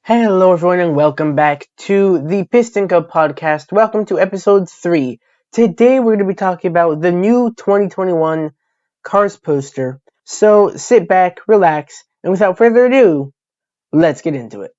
Hello everyone and welcome back to the Piston Cup podcast. Welcome to episode 3. Today we're going to be talking about the new 2021 Cars poster. So sit back, relax, and without further ado, let's get into it.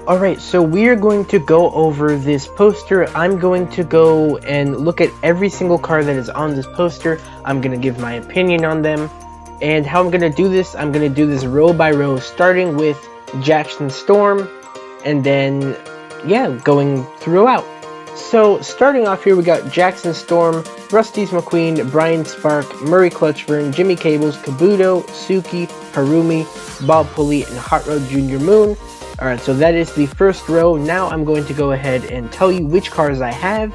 Alright, so we're going to go over this poster. I'm going to go and look at every single car that is on this poster. I'm going to give my opinion on them. And how I'm going to do this, I'm going to do this row by row, starting with Jackson Storm, and then, going throughout. So, starting off here, we got Jackson Storm, Rusty's Mcqueen, Brian Spark, Murray Clutchburn, Jimmy Cables, Kabuto, Suki, Harumi, Bob Pulley, and Hot Rod Jr. Moon. Alright, so that is the first row. Now I'm going to go ahead and tell you which cars I have,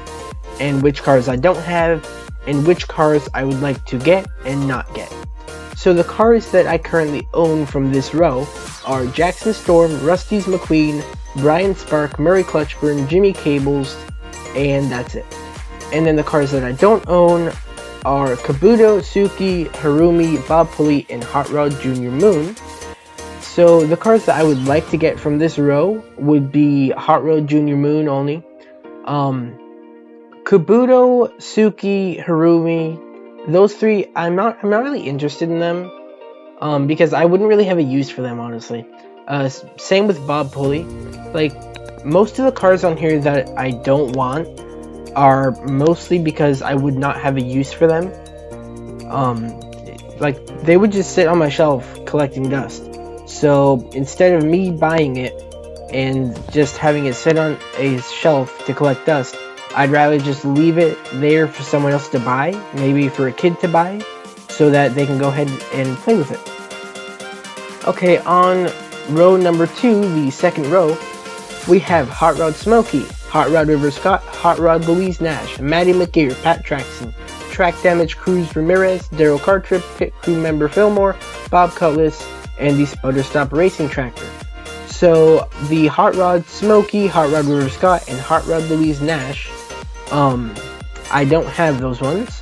and which cars I don't have, and which cars I would like to get and not get. So the cars that I currently own from this row are Jackson Storm, Rusty's Mcqueen, Brian Spark, Murray Clutchburn, Jimmy Cables, and that's it. And then the cars that I don't own are Kabuto, Suki, Harumi, Bob Pulley, and Hot Rod Jr. Moon. So the cars that I would like to get from this row would be Hot Rod Jr. Moon only. Kabuto, Suki, Harumi, those three, I'm not really interested in them. Because I wouldn't really have a use for them, honestly. Same with Bob Pulley. Like, most of the cars on here that I don't want are mostly because I would not have a use for them. Like, they would just sit on my shelf collecting dust. So instead of me buying it and just having it sit on a shelf to collect dust, I'd rather just leave it there for someone else to buy, maybe for a kid to buy, so that they can go ahead and play with it. Okay, on row number 2, the second row, we have Hot Rod Smokey, Hot Rod River Scott, Hot Rod Louise Nash, Maddie McGear, Pat Traxon, Track Damage Cruz Ramirez, Daryl Cartrip, Pit Crew Member Fillmore, Bob Cutlass, and the Sputter Stop Racing Tractor. So the Hot Rod Smokey, Hot Rod River Scott, and Hot Rod Louise Nash, I don't have those ones.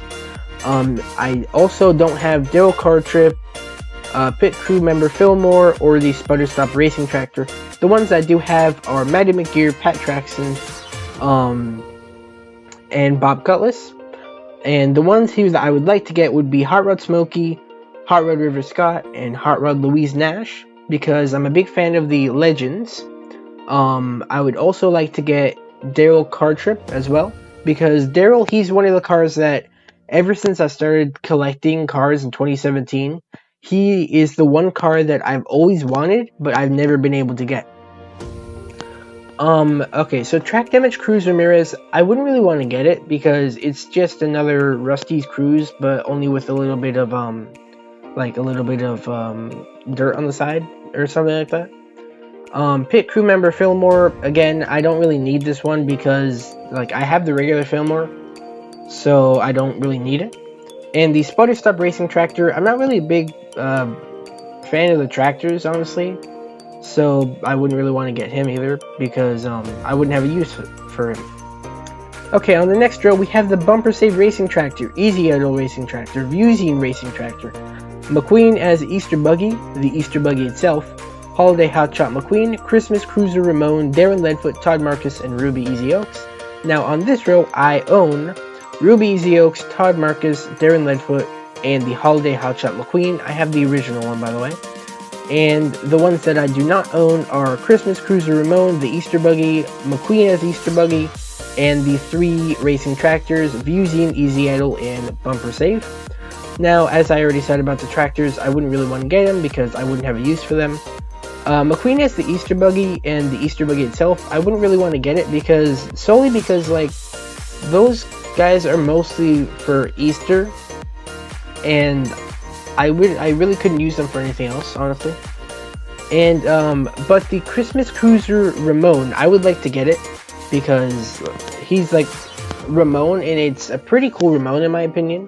I also don't have Daryl Cartrip, Pit Crew Member Fillmore, or the Sputter Stop Racing Tractor. The ones I do have are Maddie McGear, Pat Traxon, and Bob Cutlass. And the ones here that I would like to get would be Hot Rod Smokey, Hot Rod River Scott, and Hot Rod Louise Nash, because I'm a big fan of the Legends. I would also like to get Daryl Cartrip as well, because Daryl, he's one of the cars that, ever since I started collecting cars in 2017, he is the one car that I've always wanted, but I've never been able to get. Okay, so Track Damage Cruz Ramirez, I wouldn't really want to get it, because it's just another Rusty's Cruise, but only with a little bit of, dirt on the side or something like that. Pit Crew Member Fillmore, again, I don't really need this one because, I have the regular Fillmore, so I don't really need it. And the Sputter Stop Racing Tractor, I'm not really a big fan of the tractors, honestly, so I wouldn't really want to get him either because I wouldn't have a use for him. Okay, on the next row, we have the Bumper Save Racing Tractor, Easy Idle Racing Tractor, Vuezine Racing Tractor, Mcqueen as Easter Buggy, the Easter Buggy itself, Holiday Hotshot Mcqueen, Christmas Cruiser Ramone, Darren Leadfoot, Todd Marcus, and Ruby Easy Oaks. Now on this row, I own Ruby Easy Oaks, Todd Marcus, Darren Leadfoot, and the Holiday Hotshot Mcqueen. I have the original one, by the way. And the ones that I do not own are Christmas Cruiser Ramone, the Easter Buggy, Mcqueen as Easter Buggy, and the 3 racing tractors, Vuezine, Easy Idle, and Bumper Save. Now, as I already said about the tractors, I wouldn't really want to get them because I wouldn't have a use for them. Mcqueen has the Easter Buggy, and the Easter Buggy itself, I wouldn't really want to get it solely because, those guys are mostly for Easter, and I really couldn't use them for anything else, honestly. And but the Christmas Cruiser Ramone, I would like to get it because he's like Ramone, and it's a pretty cool Ramone in my opinion.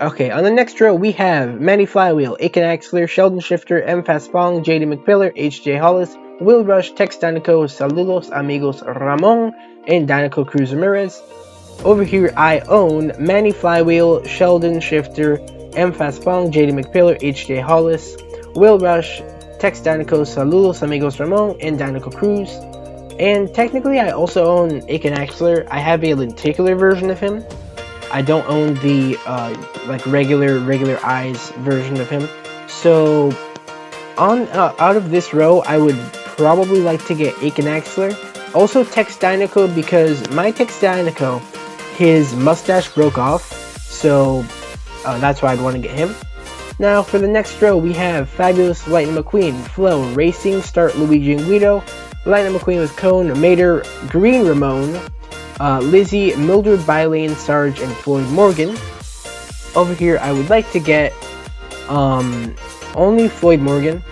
Okay, on the next row we have Manny Flywheel, Aiken Axler, Sheldon Shifter, M. Fastbong, JD McPiller, H.J. Hollis, Will Rush, Tex Dinoco, Saludos Amigos Ramon, and Dinoco Cruise Ramirez. Over here I own Manny Flywheel, Sheldon Shifter, M. Fastbong, JD McPiller, H.J. Hollis, Will Rush, Tex Dinoco, Saludos Amigos Ramon, and Dinoco Cruise. And technically I also own Aiken Axler. I have a lenticular version of him. I don't own the like regular eyes version of him. So on out of this row, I would probably like to get Aiken Axler. Also Tex Dinoco, because my Tex Dinoco, his mustache broke off, so that's why I'd want to get him. Now for the next row, we have Fabulous Lightning McQueen, Flo, Racing, Start Luigi and Guido, Lightning McQueen with Cone, Mater, Green Ramone, Lizzie, Mildred Bylane, Sarge, and Floyd Morgan. Over here, I would like to get only Floyd Morgan.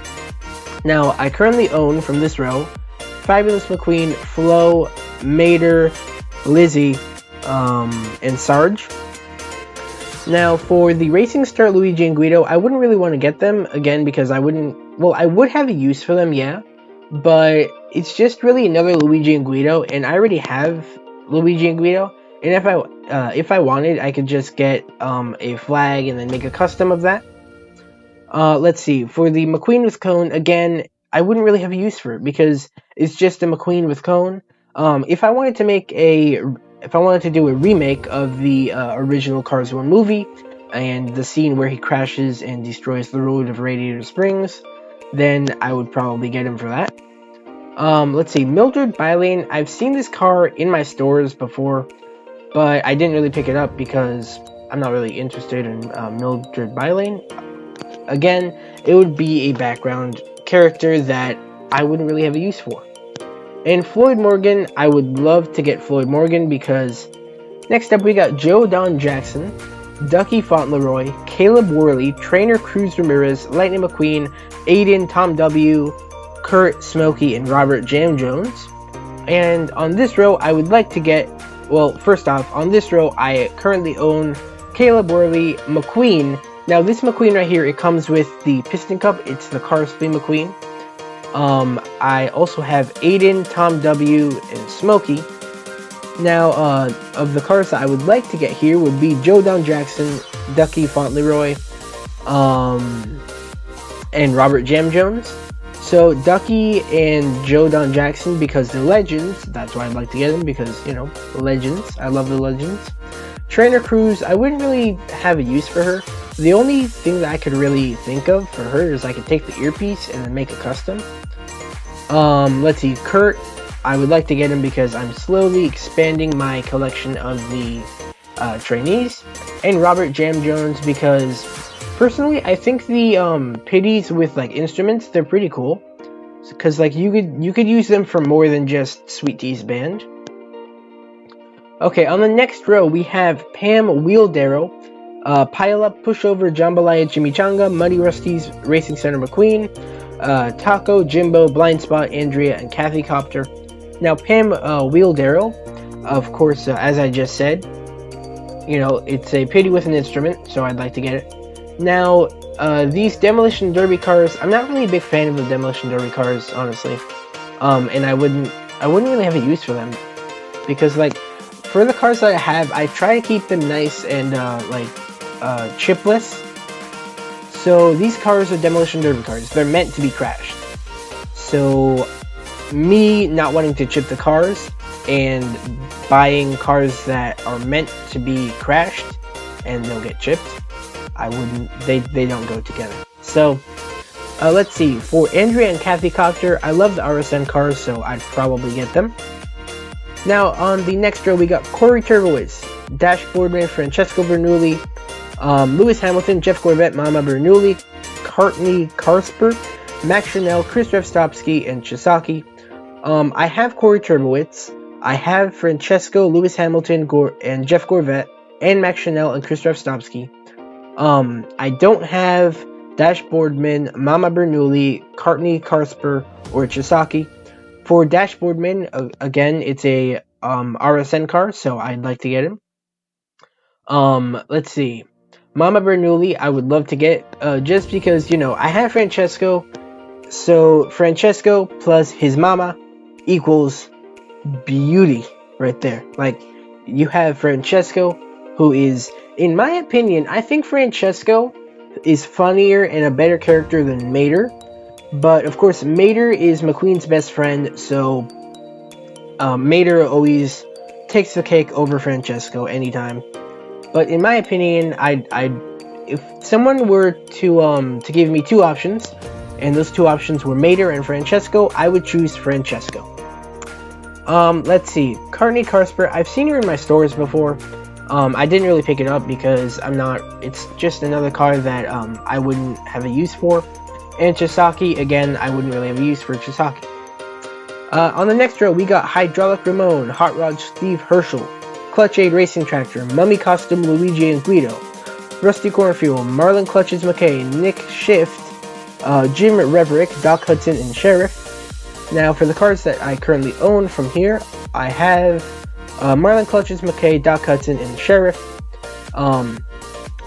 Now, I currently own, from this row, Fabulous McQueen, Flo, Mater, Lizzie, and Sarge. Now, for the Racing Start Luigi and Guido, I wouldn't really want to get them, again, because I would have a use for them, yeah, but it's just really another Luigi and Guido, and I already have Luigi and Guido, and if I wanted, I could just get a flag and then make a custom of that. Let's see, for the McQueen with Cone, again, I wouldn't really have a use for it because it's just a McQueen with Cone. If I wanted to do a remake of the original Cars 1 movie and the scene where he crashes and destroys the road of Radiator Springs, then I would probably get him for that. Let's see, Mildred Bylane. I've seen this car in my stores before, but I didn't really pick it up because I'm not really interested in Mildred Bylane. Again, it would be a background character that I wouldn't really have a use for. And Floyd Morgan, I would love to get Floyd Morgan because next up we got Joe Don Jackson, Ducky Fauntleroy, Caleb Worley, Trainer Cruz Ramirez, Lightning McQueen, Aiden, Tom W., Kurt, Smokey, and Robert Jam Jones. And on this row, I would like to get, well, first off, on this row, I currently own Caleb Worley, McQueen. Now, this McQueen right here, it comes with the Piston Cup. It's the Car Speed McQueen. I also have Aiden, Tom W., and Smokey. Now, of the cars that I would like to get here would be Joe Don Jackson, Ducky Fauntleroy, and Robert Jam Jones. So, Ducky and Joe Don Jackson, because they're legends, that's why I'd like to get them, because, you know, legends. I love the legends. Trainer Cruz, I wouldn't really have a use for her. The only thing that I could really think of for her is I could take the earpiece and then make a custom. Let's see, Kurt, I would like to get him because I'm slowly expanding my collection of the trainees. And Robert Jam Jones, because personally, I think the pitties with like instruments, they're pretty cool. Because like you could use them for more than just Sweet Tea's band. Okay, on the next row we have Pam Wheeldaro, Pile Up, Pushover, Jambalaya, Chimichanga, Muddy Rusty's Racing Center McQueen, Taco, Jimbo, Blind Spot, Andrea, and Kathy Copter. Now Pam Wheeldaro, of course, as I just said, you know, it's a pitty with an instrument, so I'd like to get it. Now, these Demolition Derby cars, I'm not really a big fan of the Demolition Derby cars, honestly. And I wouldn't really have a use for them. Because, like, for the cars that I have, I try to keep them nice and, chipless. So, these cars are Demolition Derby cars. They're meant to be crashed. So, me not wanting to chip the cars and buying cars that are meant to be crashed and they'll get chipped, I wouldn't, they don't go together. So, let's see, for Andrea and Kathy Copter, I love the RSN cars, so I'd probably get them. Now, on the next row, we got Corey Turbowitz, Dashboardman, Francesco Bernoulli, Lewis Hamilton, Jeff Gorvette, Mama Bernoulli, Courtney Karsper, Max Chanel, Chris Revstopski, and Chisaki. I have Corey Turbowitz. I have Francesco, Lewis Hamilton, and Jeff Gorvette, and Max Chanel and Christoph Stopsky. I don't have Dashboardman, Mama Bernoulli, Courtney Karsper, or Chisaki. For Dashboardman, again, it's a RSN car, so I'd like to get him. Let's see. Mama Bernoulli, I would love to get, just because, I have Francesco, so Francesco plus his mama equals beauty right there. Like, you have Francesco, who is, in my opinion, I think Francesco is funnier and a better character than Mater. But, of course, Mater is Mcqueen's best friend, so Mater always takes the cake over Francesco anytime. But in my opinion, if someone were to give me two options, and those two options were Mater and Francesco, I would choose Francesco. Let's see. Courtney Karsper, I've seen her in my stores before. I didn't really pick it up because it's just another car that I wouldn't have a use for. And Chisaki, again, I wouldn't really have a use for Chisaki. On the next row, we got Hydraulic Ramone, Hot Rod Steve Herschel, Clutch Aid Racing Tractor, Mummy Costume Luigi and Guido, Rusty Cornfuel, Marlon Clutches McKay, Nick Shift, Jim Reverick, Doc Hudson, and Sheriff. Now, for the cars that I currently own from here, I have Marlon Clutches McKay, Doc Hudson, and Sheriff.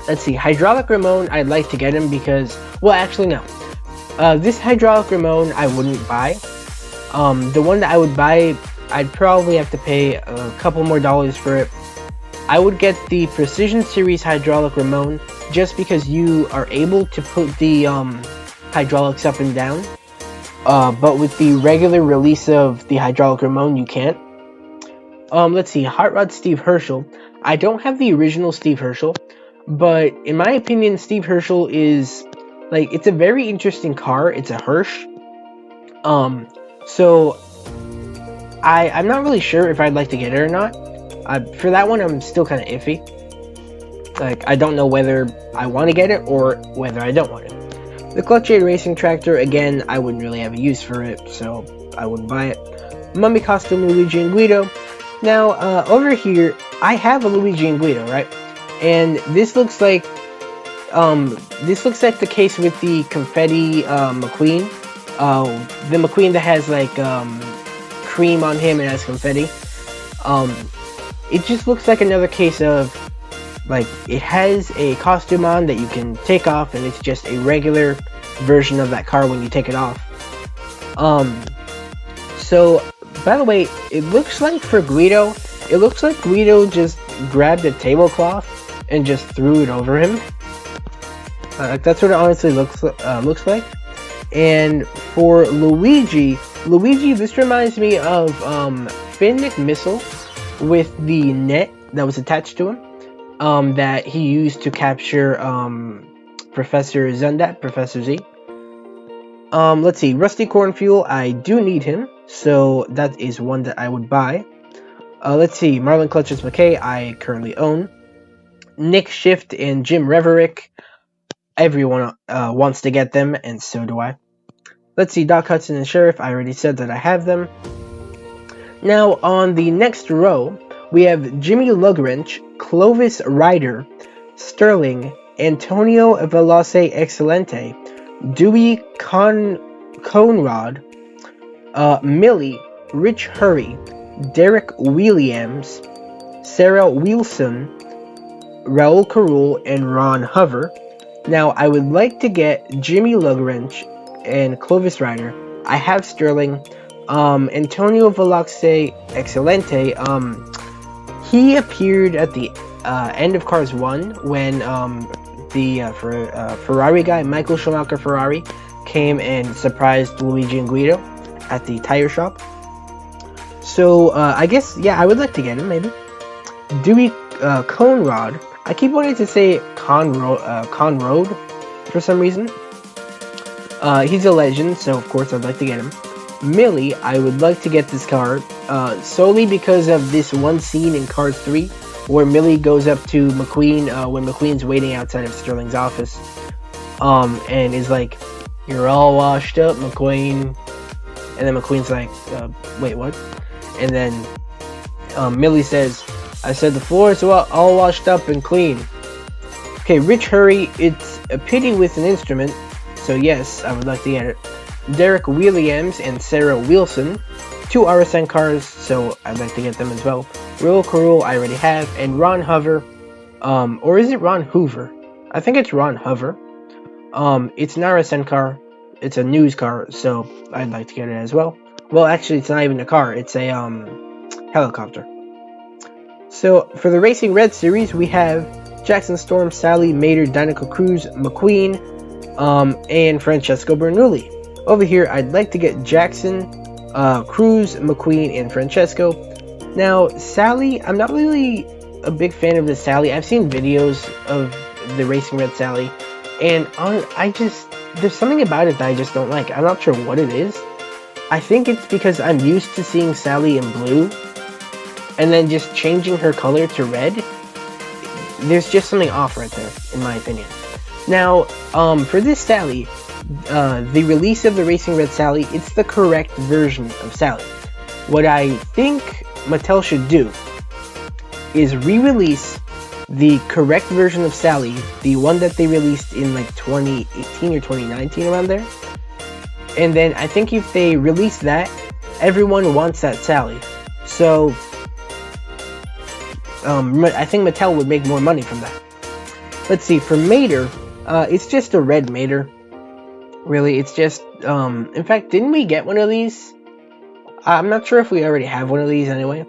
Let's see, Hydraulic Ramone, I'd like to get him because, well, actually, no. This Hydraulic Ramone I wouldn't buy. The one that I would buy, I'd probably have to pay a couple more dollars for it. I would get the Precision Series Hydraulic Ramone just because you are able to put the hydraulics up and down. But with the regular release of the Hydraulic Ramone, you can't. Let's see, Hot Rod Steve Herschel. I don't have the original Steve Herschel, but in my opinion, Steve Herschel is, like, it's a very interesting car. It's a Hirsch. So I'm not really sure if I'd like to get it or not. For that one, I'm still kind of iffy. Like, I don't know whether I want to get it or whether I don't want it. The Clutch Aid Racing Tractor, again, I wouldn't really have a use for it, so I wouldn't buy it. Mummy Costume Luigi and Guido. Now, over here, I have a Luigi and Guido, right? And this looks like the case with the confetti McQueen. The McQueen that has like cream on him and has confetti. It just looks like another case of, like, it has a costume on that you can take off, and it's just a regular version of that car when you take it off. So, by the way, it looks like for Guido, it looks like Guido just grabbed a tablecloth and just threw it over him. That's what it honestly looks like. And for Luigi, this reminds me of Finn McMissile with the net that was attached to him, that he used to capture Professor Zundat, Professor Z. Let's see, Rusty Cornfuel, I do need him, so that is one that I would buy. Let's see, Marlon Clutches McKay, I currently own. Nick Shift and Jim Reverick, everyone wants to get them, and so do I. Let's see, Doc Hudson and Sheriff, I already said that I have them. Now, on the next row, we have Jimmy Lugwrench, Clovis Ryder, Sterling, Antonio Veloce Excelente, Dewey Conrad, Millie, Rich Hurry, Derek Williams, Sarah Wilson, Raul Carul, and Ron Hover. Now, I would like to get Jimmy Lugwrench and Clovis Ryder. I have Sterling. Antonio Veloce Excelente, he appeared at the end of Cars 1 when the Ferrari guy, Michael Schumacher Ferrari, came and surprised Luigi and Guido at the tire shop. So, I guess, yeah, I would like to get him, maybe. Dewey Conrad. I keep wanting to say Conrod for some reason. He's a legend, so of course I'd like to get him. Millie, I would like to get this car, solely because of this one scene in Cars 3, where Millie goes up to McQueen, when McQueen's waiting outside of Sterling's office, and is like, "You're all washed up, McQueen," and then McQueen's like, "Wait, what?" And then Millie says, I said the floor is all washed up and clean. Okay, Rich Hurry, it's a pity with an instrument, so yes, I would like to get it. Derek Williams and Sarah Wilson, 2 RSN cars, so I'd like to get them as well. Real Carul, I already have, and Ron Hover, or is it Ron Hoover? I think it's Ron Hover. It's an RSN car, it's a news car, so I'd like to get it as well. Well, actually, it's not even a car, it's a, helicopter. So, for the Racing Red Series, we have Jackson Storm, Sally, Mater, Dinoco Cruise, Mcqueen, and Francesco Bernoulli. Over here, I'd like to get Jackson, Cruise, Mcqueen, and Francesco. Now, Sally, I'm not really a big fan of the Sally. I've seen videos of the Racing Red Sally, and there's something about it that I just don't like. I'm not sure what it is. I think it's because I'm used to seeing Sally in blue, and then just changing her color to red. There's just something off right there, in my opinion. Now, for this Sally, the release of the Racing Red Sally, it's the correct version of Sally. What I think Mattel should do is re-release the correct version of Sally, the one that they released in like 2018 or 2019, around there. And then I think if they release that, everyone wants that Sally. So, I think Mattel would make more money from that. Let's see, for Mater, it's just a red Mater. Really, it's just, in fact, didn't we get one of these? I'm not sure if we already have one of these anyway.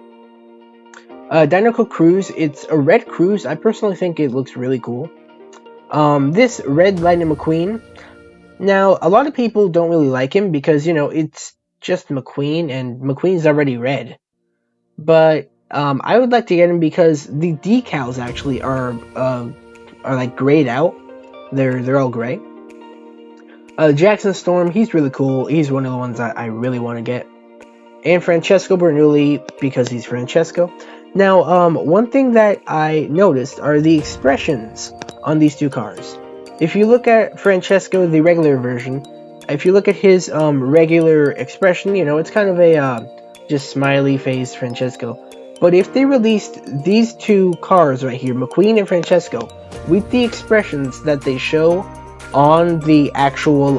Dinoco Cruise, it's a red Cruise. I personally think it looks really cool. This red Lightning McQueen. Now, a lot of people don't really like him because, you know, it's just McQueen, and McQueen's already red. But, I would like to get him because the decals actually are like grayed out. They're all gray. Jackson Storm, he's really cool. He's one of the ones that I really want to get. And Francesco Bernoulli, because he's Francesco. Now, one thing that I noticed are the expressions on these two cars. If you look at Francesco, the regular version, if you look at his regular expression, you know, it's kind of a just smiley face Francesco. But if they released these two cars right here, McQueen and Francesco, with the expressions that they show on the actual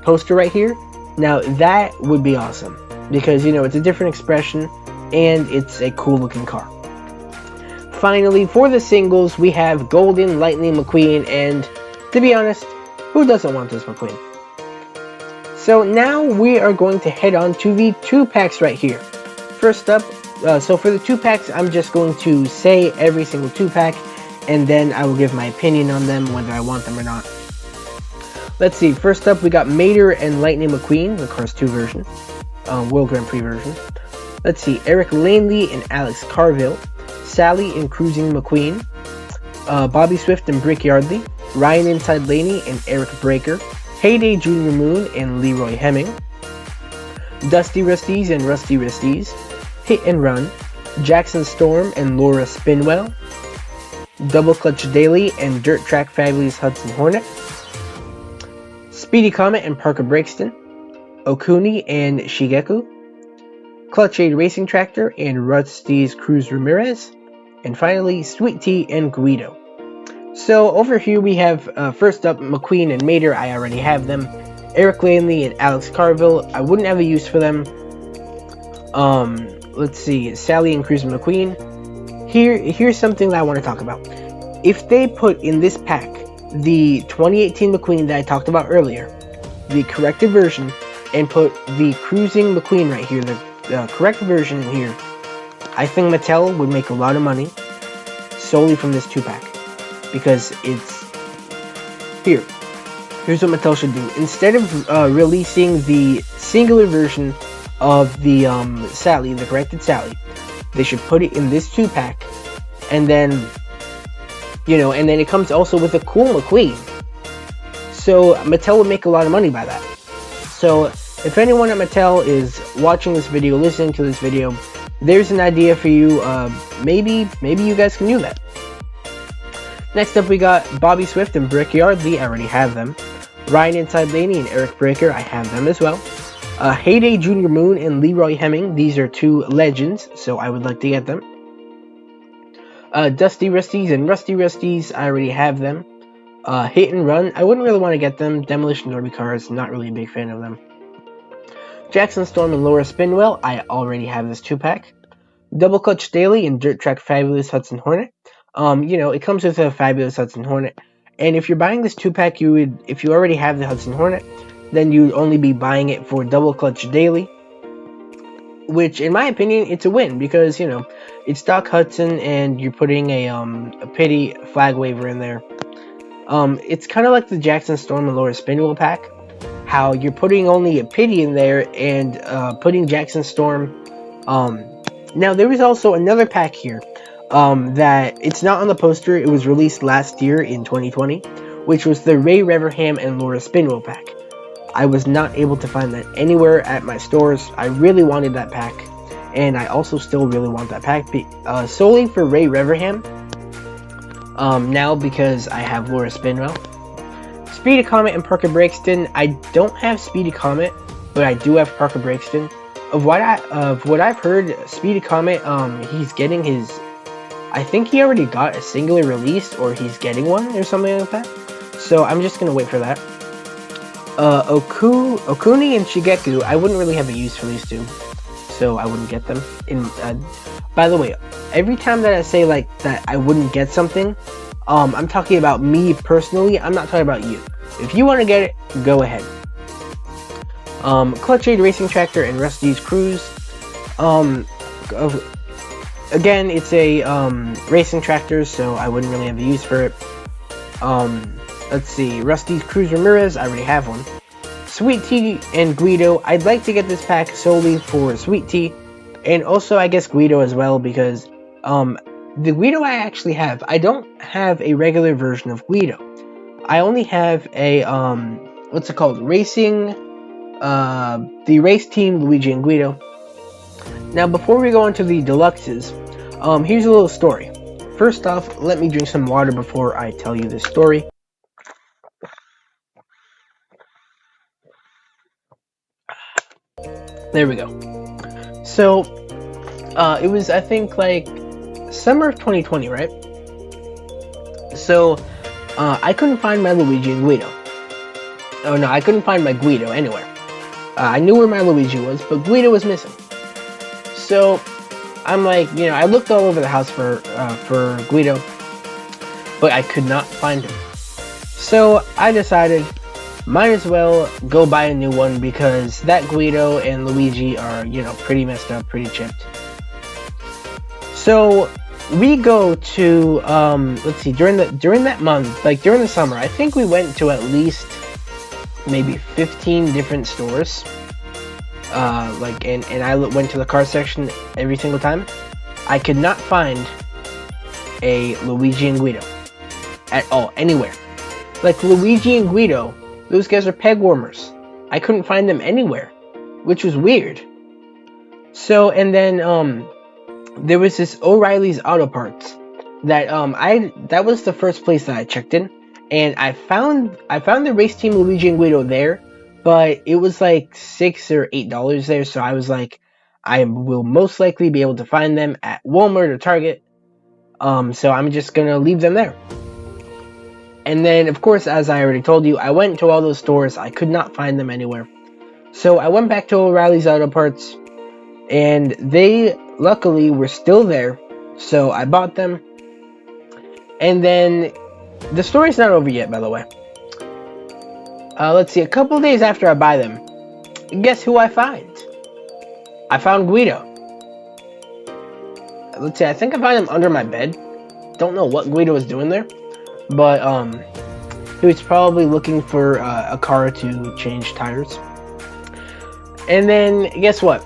poster right here, now that would be awesome. Because, you know, it's a different expression, and it's a cool looking car. Finally, for the singles, we have Golden, Lightning McQueen, and, to be honest, who doesn't want this McQueen? So now we are going to head on to the 2-packs right here. First up, so for the 2-packs, I'm just going to say every single 2-pack, and then I will give my opinion on them, whether I want them or not. Let's see, first up, we got Mater and Lightning McQueen, the Cars 2 version, World Grand Prix version. Let's see, Eric Langley and Alex Carville, Sally and Cruising McQueen, Bobby Swift and Brickyard, Ryan Inside Laney and Eric Breaker, Heyday Junior Moon and Leroy Hemming, Dusty Rusties and Rusty Rusties, Hit and Run, Jackson Storm and Laura Spinwell, Double Clutch Daily and Dirt Track Fabulous Hudson Hornet, Speedy Comet and Parker Breakston, Okuni and Shigeku, Clutch Aid Racing Tractor and Rusty's Cruz Ramirez, and finally Sweet Tea and Guido. So over here we have first up McQueen and Mater. I already have them. Eric Langley and Alex Carville, I wouldn't have a use for them. Let's see, Sally and Cruz McQueen. Here's something that I want to talk about. If they put in this pack the 2018 McQueen that I talked about earlier, the corrected version, and put the Cruising McQueen right here, the correct version in here, I think Mattel would make a lot of money solely from this 2-pack. Because it's... Here's what Mattel should do. Instead of releasing the singular version of the Sally, the corrected Sally, they should put it in this 2-pack, and then, you know, and then it comes also with a cool McQueen. So Mattel would make a lot of money by that. So if anyone at Mattel is watching this video, listening to this video, there's an idea for you. Maybe you guys can do that. Next up, we got Bobby Swift and Brickyard. I already have them. Ryan Inside Laney and Eric Breaker, I have them as well. Heyday Junior Moon and Leroy Hemming. These are two legends, so I would like to get them. Dusty Rusties and Rusty Rusties. I already have them. Hit and Run. I wouldn't really want to get them. Demolition Derby cars. Not really a big fan of them. Jackson Storm and Laura Spinwell. I already have this 2-pack. Double Clutch Daily and Dirt Track Fabulous Hudson Hornet. It comes with a Fabulous Hudson Hornet. And if you're buying this 2-pack, if you already have the Hudson Hornet, then you'd only be buying it for Double Clutch Daily. Which, in my opinion, it's a win because, it's Doc Hudson and you're putting a pity flag waiver in there. It's kind of like the Jackson Storm and Laura Spinwell pack. How you're putting only a pity in there and putting Jackson Storm. Now, there is also another pack here that it's not on the poster. It was released last year in 2020, which was the Ray Reverham and Laura Spinwell pack. I was not able to find that anywhere at my stores. I really wanted that pack, and I also still really want that pack, solely for Ray Reverham. Now because I have Laura Spinwell. Speedy Comet and Parker Brixton. I don't have Speedy Comet, but I do have Parker Brixton. Of what I've heard, Speedy Comet, he's getting his. I think he already got a singular release, or he's getting one, or something like that. So I'm just gonna wait for that. Okuni and Shigeku. I wouldn't really have a use for these two, so I wouldn't get them. By the way, every time that I say like that, I wouldn't get something. I'm talking about me personally. I'm not talking about you. If you want to get it, go ahead. Clutch Aid Racing Tractor and Rusty's Cruise. Again, it's a racing tractor, so I wouldn't really have a use for it. Let's see, Rusty's Cruise Ramirez. I already have one. Sweet Tea and Guido. I'd like to get this pack solely for Sweet Tea, and also I guess Guido as well, because the Guido I actually have. I don't have a regular version of Guido. I only have a what's it called? The race team Luigi and Guido. Now, before we go into the Deluxes, here's a little story. First off, let me drink some water before I tell you this story. There we go. So, it was, I think, like, summer of 2020, right? So, I couldn't find my Luigi and Guido. Oh, no, I couldn't find my Guido anywhere. I knew where my Luigi was, but Guido was missing. So, I'm like, I looked all over the house for Guido, but I could not find him. So, I decided, might as well go buy a new one, because that Guido and Luigi are, pretty messed up, pretty chipped. So, we go to, let's see, during that month, like during the summer, I think we went to at least maybe 15 different stores. And I went to the car section every single time. I could not find a Luigi and Guido at all, anywhere. Like, Luigi and Guido, those guys are peg warmers. I couldn't find them anywhere, which was weird. So, and then, there was this O'Reilly's Auto Parts that, that was the first place that I checked in, and I found the race team Luigi and Guido there, but it was like $6 or $8 there, so I was like, I will most likely be able to find them at Walmart or Target, so I'm just gonna leave them there. And then, of course, as I already told you, I went to all those stores. I could not find them anywhere. So I went back to O'Reilly's Auto Parts, and they, luckily, were still there. So I bought them. And then, the story's not over yet, by the way. Let's see, a couple days after I buy them, guess who I find? I found Guido. Let's see, I think I found him under my bed. Don't know what Guido was doing there. But, he was probably looking for a car to change tires. And then, guess what?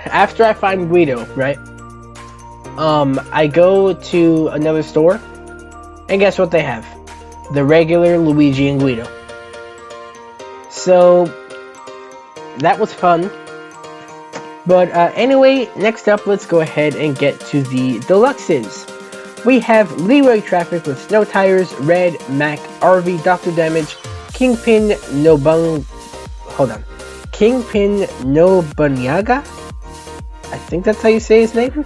After I find Guido, right? I go to another store. And guess what they have? The regular Luigi and Guido. So, that was fun. But, anyway, next up, let's go ahead and get to the Deluxes. We have Leroy Traffic with Snow Tires, Red, Mac, RV, Dr. Damage, Kingpin, Kingpin no Banyaga, I think that's how you say his name.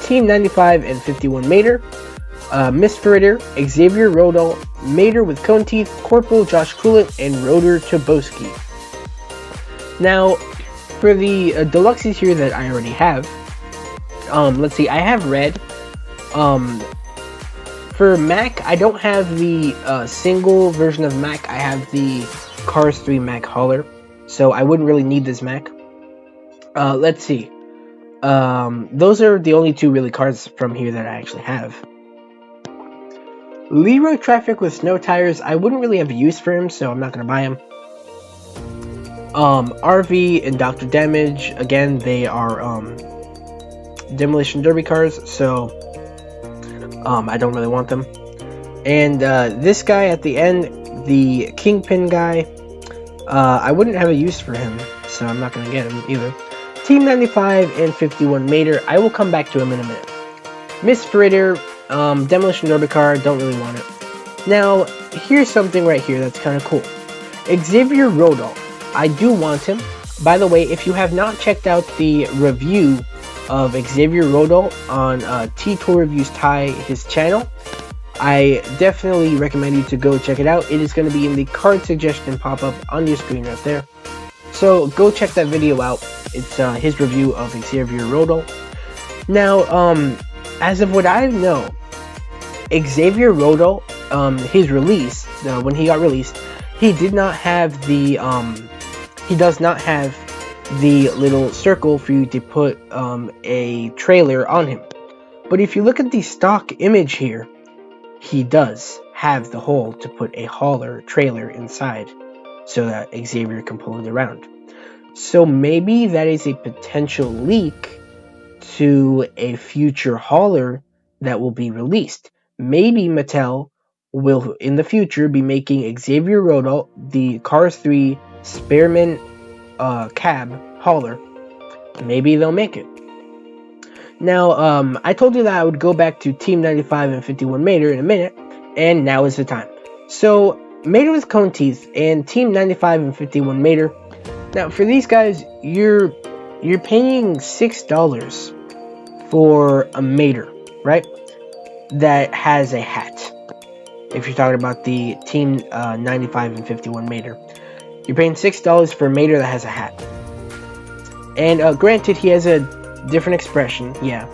Team 95 and 51 Mater. Miss Fritter, Xavier Rodal, Mater with Cone Teeth, Corporal Josh Coolant, and Rotor Toboski. Now, for the Deluxes here that I already have, let's see, I have Red. For Mac, I don't have the single version of Mac. I have the Cars 3 Mac hauler, so I wouldn't really need this Mac. Let's see. Those are the only two really cars from here that I actually have. Leroy Traffic with snow tires, I wouldn't really have a use for him, so I'm not going to buy him. RV and Dr. Damage, again, they are Demolition Derby cars, so I don't really want them. And this guy at the end, the Kingpin guy, I wouldn't have a use for him, so I'm not going to get him either. Team 95 and 51 Mater, I will come back to him in a minute. Miss Fritter, Demolition Derby car, don't really want it. Now, here's something right here that's kind of cool. Xavier Rodal, I do want him. By the way, if you have not checked out the review of Xavier Rodal on T-Tour Reviews Ty, his channel, I definitely recommend you to go check it out. It is going to be in the card suggestion pop-up on your screen right there. So go check that video out. It's his review of Xavier Rodal. Now, as of what I know, Xavier Rodal, his release, when he got released, he did not have the, he does not have the little circle for you to put a trailer on him. But if you look at the stock image here, he does have the hole to put a hauler trailer inside so that Xavier can pull it around. So maybe that is a potential leak to a future hauler that will be released. Maybe Mattel will in the future be making Xavier Rodal the Cars 3 Spearman cab hauler. Maybe they'll make it. Now, I told you that I would go back to Team 95 and 51 Mater in a minute, and now is the time. So, Mater with Cone Teeth and Team 95 and 51 Mater. Now, for these guys, you're paying $6 for a Mater, right? That has a hat. If you're talking about the Team 95 and 51 Mater, you're paying $6 for a Mater that has a hat. And granted, he has a different expression, yeah.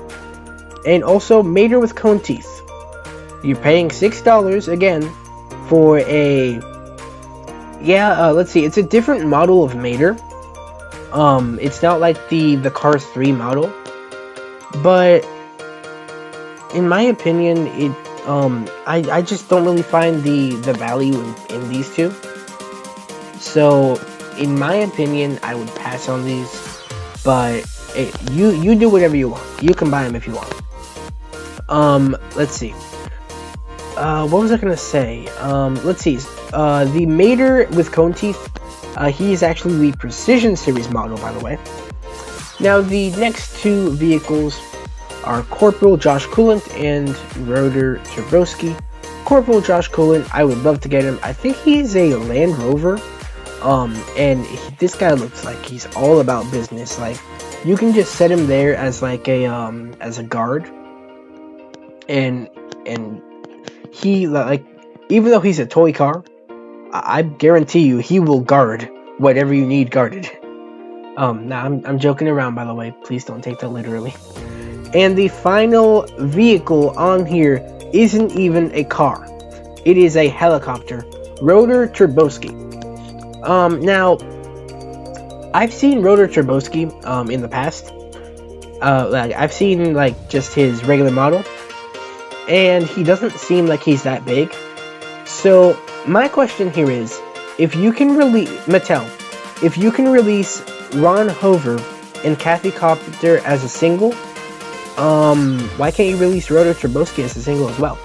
And also, Mater with Cone Teeth. You're paying $6 again for a... Yeah, let's see. It's a different model of Mater. It's not like the Cars 3 model. But in my opinion, it I just don't really find the value in these two. So, in my opinion, I would pass on these. But you do whatever you want. You can buy them if you want. Let's see. What was I gonna say? Let's see. The Mater with Cone Teeth. He is actually the Precision Series model, by the way. Now, the next two vehicles are Corporal Josh Coolant and Rotor Toboski. Corporal Josh Coolant, I would love to get him. I think he's a Land Rover. And this guy looks like he's all about business. Like, you can just set him there as like a as a guard, and he, like, even though he's a toy car, I guarantee you he will guard whatever you need guarded. Now I'm joking around, by the way. Please don't take that literally. And the final vehicle on here isn't even a car. It is a helicopter. Rotor Toboski. Now, I've seen Rotor Toboski in the past. Like, I've seen like just his regular model, and he doesn't seem like he's that big. So my question here is, if you can release Mattel, if you can release Ron Hover and Kathy Copter as a single, why can't you release Rotor Toboski as a single as well?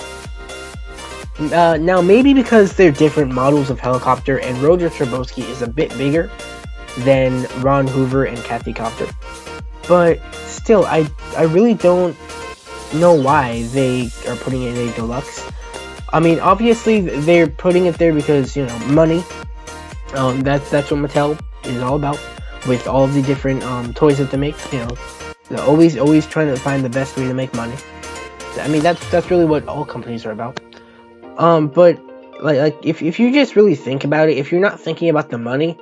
Now, maybe because they're different models of helicopter, and Rotor Toboski is a bit bigger than Ron Hoover and Kathy Copter. But still, I really don't know why they are putting it in a deluxe. I mean, obviously they're putting it there because, you know, money. That's what Mattel is all about, with all of the different toys that they make. You know, they're always trying to find the best way to make money. I mean, that's really what all companies are about. But like if you just really think about it, if you're not thinking about the money,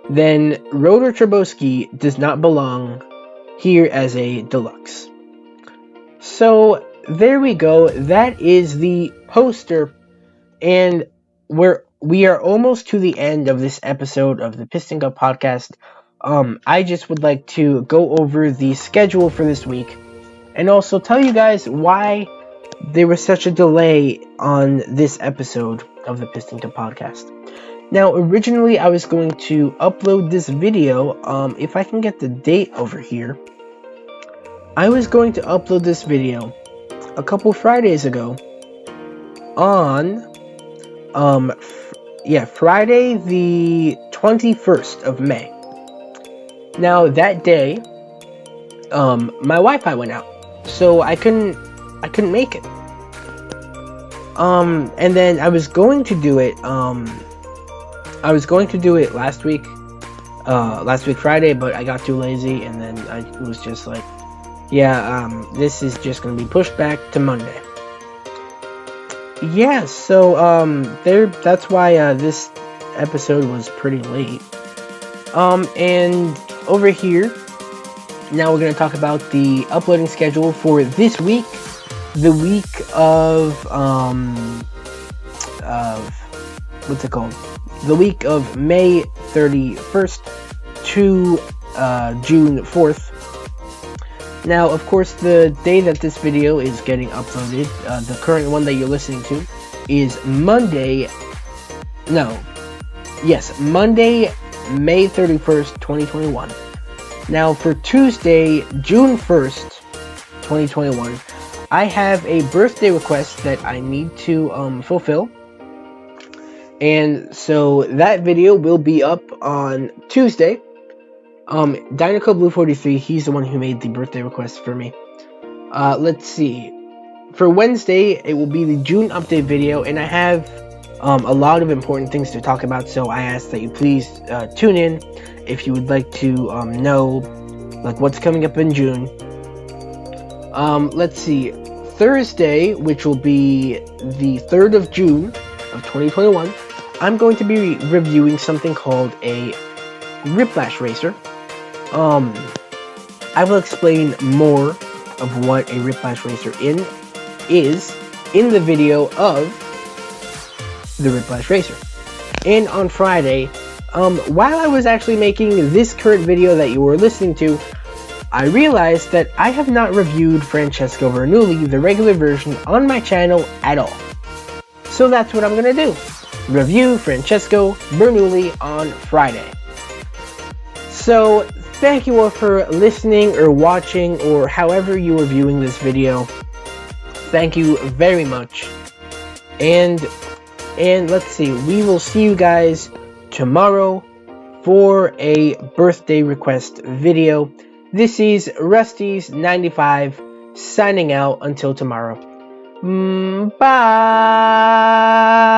then Rotor Turbo Ski does not belong here as a deluxe. So there we go. That is the poster, and we are almost to the end of this episode of the Piston Cup podcast. I just would like to go over the schedule for this week, and also tell you guys why there was such a delay on this episode of the Piston Cup podcast. Now, originally I was going to upload this video, if I can get the date over here. I was going to upload this video a couple Fridays ago on, Friday the 21st of May. Now, that day, my Wi-Fi went out, so I couldn't make it. And then I was going to do it, last week Friday, but I got too lazy, and then I was just like, this is just gonna be pushed back to Monday. Yeah, so, that's why, this episode was pretty late. And over here, now we're gonna talk about the uploading schedule for this week, the week of what's it called? The week of May 31st to, June 4th. Now, of course, the day that this video is getting uploaded, the current one that you're listening to, is Monday, May 31st, 2021. Now, for Tuesday, June 1st, 2021, I have a birthday request that I need to fulfill. And so that video will be up on Tuesday. Dinoco Blue 43, he's the one who made the birthday request for me. Let's see. For Wednesday, it will be the June update video, and I have a lot of important things to talk about, so I ask that you please tune in if you would like to know like what's coming up in June. Let's see. Thursday, which will be the 3rd of June of 2021, I'm going to be reviewing something called a Whiplash Racer. I will explain more of what a Whiplash Racer is in the video of the Whiplash Racer. And on Friday, while I was actually making this current video that you were listening to, I realized that I have not reviewed Francesco Bernoulli, the regular version, on my channel at all. So that's what I'm gonna do. Review Francesco Bernoulli on Friday. So, thank you all for listening or watching or however you are viewing this video. Thank you very much. And let's see, we will see you guys tomorrow for a birthday request video. This is Rusty's95 signing out until tomorrow. Bye!